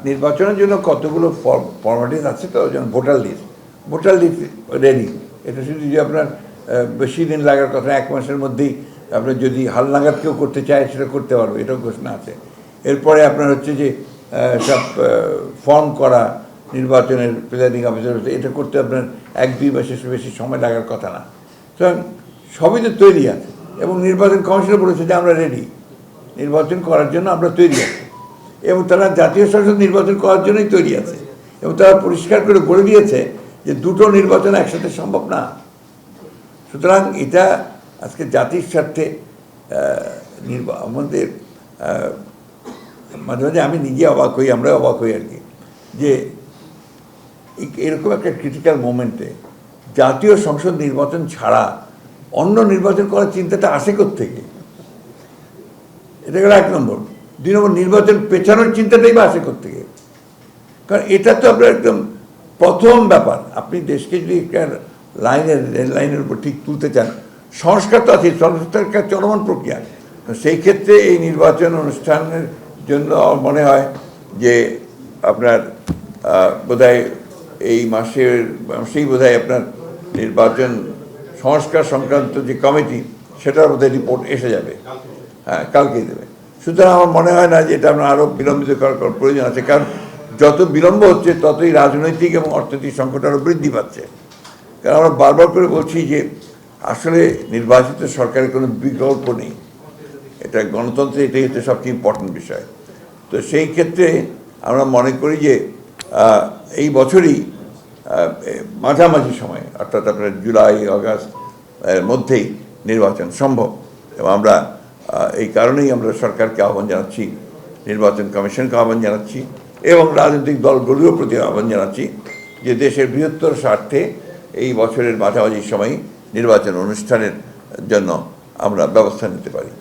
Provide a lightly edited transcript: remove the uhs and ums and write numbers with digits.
নির্বাচনের জন্য কতগুলো ফর্মালিটিস আছে, তো যেমন ভোটার লিস্ট রেডি। এটা শুধু যে আপনার বেশি দিন লাগার কথা, 1 মাসের মধ্যেই আপনার যদি হালনাগাদ কেউ করতে চায় সেটা করতে পারবে, এটাও ঘোষণা আছে। এরপরে আপনার হচ্ছে যে সব ফর্ম করা নির্বাচনের প্রিজাইডিং অফিসার, এটা করতে আপনার 1-2 মাসের বেশি সময় লাগার কথা না। সুতরাং সবই তো তৈরি আছে, এবং নির্বাচন কমিশনও বলেছে যে আমরা রেডি, নির্বাচন করার জন্য আমরা তৈরি আছি, এবং তারা জাতীয় সংসদ নির্বাচন করার জন্যই তৈরি আছে, এবং তারা পরিষ্কার করে বলে দিয়েছে যে দুটো নির্বাচন একসাথে সম্ভব না। সুতরাং এটা আজকে জাতির স্বার্থে আমাদের মাঝে মাঝে আমি নিজে অবাক হই, আমরা অবাক হই আর কি, যে এরকম একটা ক্রিটিক্যাল মোমেন্টে জাতীয় সংসদ নির্বাচন ছাড়া অন্য নির্বাচন করার চিন্তাটা আসে কোত্থেকে? এটা গেল 1 নম্বর। 2 নম্বর, নির্বাচন পেছানোর চিন্তাটাই বা আসে কোত্থেকে? কারণ এটা তো আপনার একদম প্রথম ব্যাপার। আপনি দেশকে যদি একটা রেল লাইনের উপর ঠিক তুলতে চান, সংস্কার তো আছে, সংস্কার একটা চলমান প্রক্রিয়া। তো সেই ক্ষেত্রে এই নির্বাচন অনুষ্ঠানের জন্য মনে হয় যে আপনার বোধহয় এই মাসেই বোধহয় আপনার নির্বাচন সংস্কার সংক্রান্ত যে কমিটি, সেটার বোধহয় রিপোর্ট এসে যাবে। হ্যাঁ, কালকেই দেবে। সুতরাং আমার মনে হয় না যে এটা আমরা আরও বিলম্বিত করার প্রয়োজন আছে, কারণ যত বিলম্ব হচ্ছে ততই রাজনৈতিক এবং অর্থনৈতিক সংকট আরও বৃদ্ধি পাচ্ছে। কারণ আমরা বারবার করে বলছি যে আসলে নির্বাচিত সরকারের কোনো বিকল্প নেই, এটা গণতন্ত্রে এটাই হচ্ছে সবচেয়ে ইম্পর্টেন্ট বিষয়। তো সেই ক্ষেত্রে আমরা মনে করি যে এই বছরই মাঝামাঝি সময়ে, অর্থাৎ আপনার জুলাই আগস্ট এর মধ্যেই নির্বাচন সম্ভব। এবং আমরা এই কারণেই আমরা সরকারকে আহ্বান জানাচ্ছি, নির্বাচন কমিশনকে আহ্বান জানাচ্ছি, এবং রাজনৈতিক দলগুলোর প্রতি আহ্বান জানাচ্ছি যে দেশের বৃহত্তর স্বার্থে এই বছরের মাঝামাঝি সময়ে নির্বাচন অনুষ্ঠানের জন্য আমরা ব্যবস্থা নিতে পারি।